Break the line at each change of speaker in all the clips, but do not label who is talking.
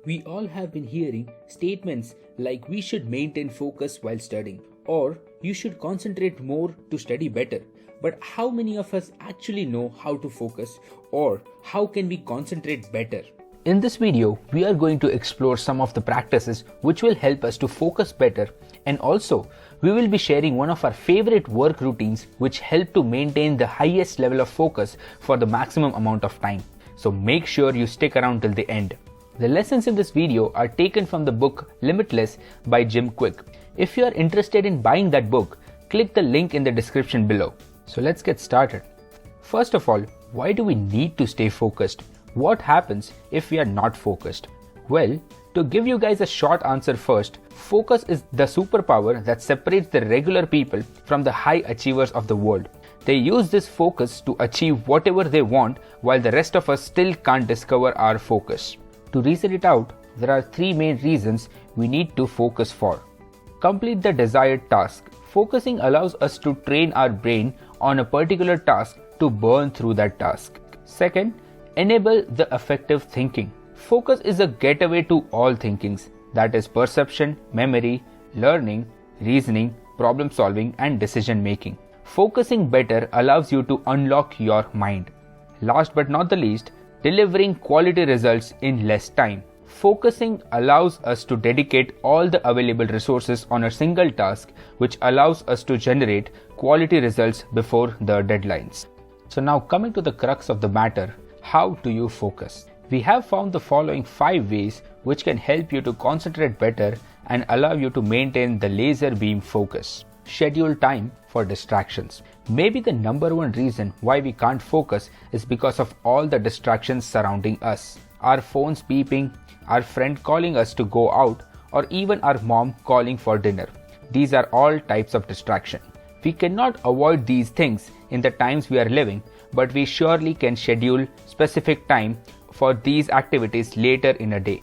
We all have been hearing statements like we should maintain focus while studying, or you should concentrate more to study better. But how many of us actually know how to focus, or how can we concentrate better? In this video, we are going to explore some of the practices which will help us to focus better, and also we will be sharing one of our favorite work routines which help to maintain the highest level of focus for the maximum amount of time. So make sure you stick around till the end. The lessons in this video are taken from the book Limitless by Jim Kwik. If you are interested in buying that book, click the link in the description below. So let's get started. First of all, why do we need to stay focused? What happens if we are not focused? Well, to give you guys a short answer first, focus is the superpower that separates the regular people from the high achievers of the world. They use this focus to achieve whatever they want, while the rest of us still can't discover our focus. To reason it out, there are three main reasons we need to focus for. Complete the desired task. Focusing allows us to train our brain on a particular task to burn through that task. Second, enable the effective thinking. Focus is a gateway to all thinkings, that is perception, memory, learning, reasoning, problem solving and decision making. Focusing better allows you to unlock your mind. Last but not the least, delivering quality results in less time. Focusing allows us to dedicate all the available resources on a single task, which allows us to generate quality results before the deadlines. So now coming to the crux of the matter, how do you focus? We have found the following 5 ways which can help you to concentrate better and allow you to maintain the laser beam focus. Schedule time for distractions. Maybe the number one reason why we can't focus is because of all the distractions surrounding us. Our phones beeping, our friend calling us to go out, or even our mom calling for dinner. These are all types of distraction. We cannot avoid these things in the times we are living, but we surely can schedule specific time for these activities later in a day.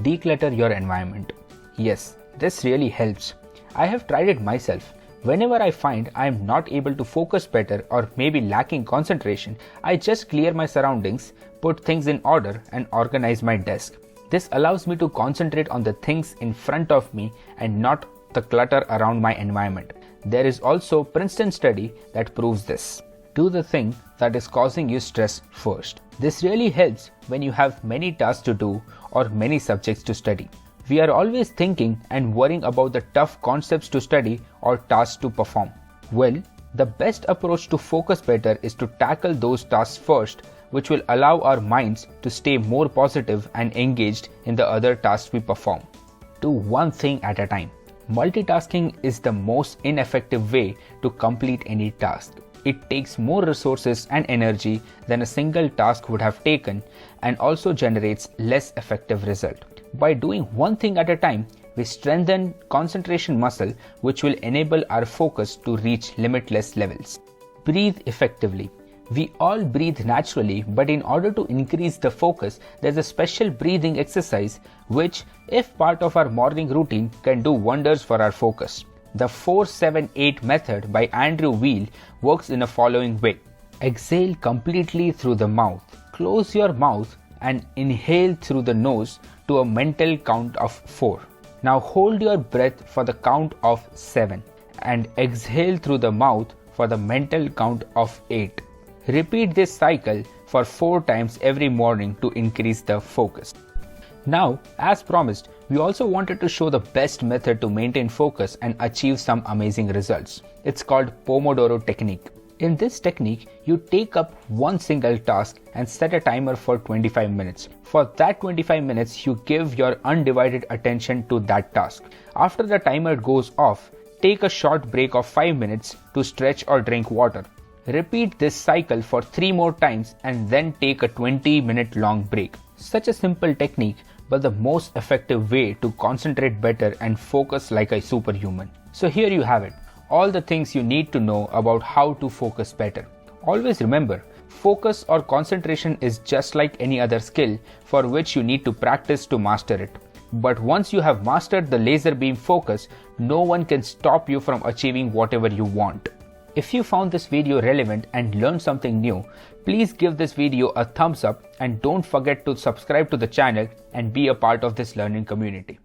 Declutter your environment. Yes, this really helps. I have tried it myself. Whenever I find I am not able to focus better or maybe lacking concentration, I just clear my surroundings, put things in order and organize my desk. This allows me to concentrate on the things in front of me and not the clutter around my environment. There is also a Princeton study that proves this. Do the thing that is causing you stress first. This really helps when you have many tasks to do or many subjects to study. We are always thinking and worrying about the tough concepts to study or tasks to perform. Well, the best approach to focus better is to tackle those tasks first, which will allow our minds to stay more positive and engaged in the other tasks we perform. Do one thing at a time. Multitasking is the most ineffective way to complete any task. It takes more resources and energy than a single task would have taken and also generates less effective result. By doing one thing at a time, we strengthen concentration muscle, which will enable our focus to reach limitless levels. Breathe effectively. We all breathe naturally, but in order to increase the focus, there's a special breathing exercise which, if part of our morning routine, can do wonders for our focus. The 4-7-8 method by Andrew Weil works in the following way. Exhale completely through the mouth. Close your mouth and inhale through the nose to a mental count of 4. Now hold your breath for the count of 7 and exhale through the mouth for the mental count of 8. Repeat this cycle for 4 times every morning to increase the focus. Now, as promised, we also wanted to show the best method to maintain focus and achieve some amazing results. It's called Pomodoro technique. In this technique, you take up one single task and set a timer for 25 minutes. For that 25 minutes, you give your undivided attention to that task. After the timer goes off, take a short break of 5 minutes to stretch or drink water. Repeat this cycle for 3 more times and then take a 20-minute long break. Such a simple technique, but the most effective way to concentrate better and focus like a superhuman. So here you have it. All the things you need to know about how to focus better. Always remember, focus or concentration is just like any other skill for which you need to practice to master it. But once you have mastered the laser beam focus, no one can stop you from achieving whatever you want. If you found this video relevant and learned something new, please give this video a thumbs up and don't forget to subscribe to the channel and be a part of this learning community.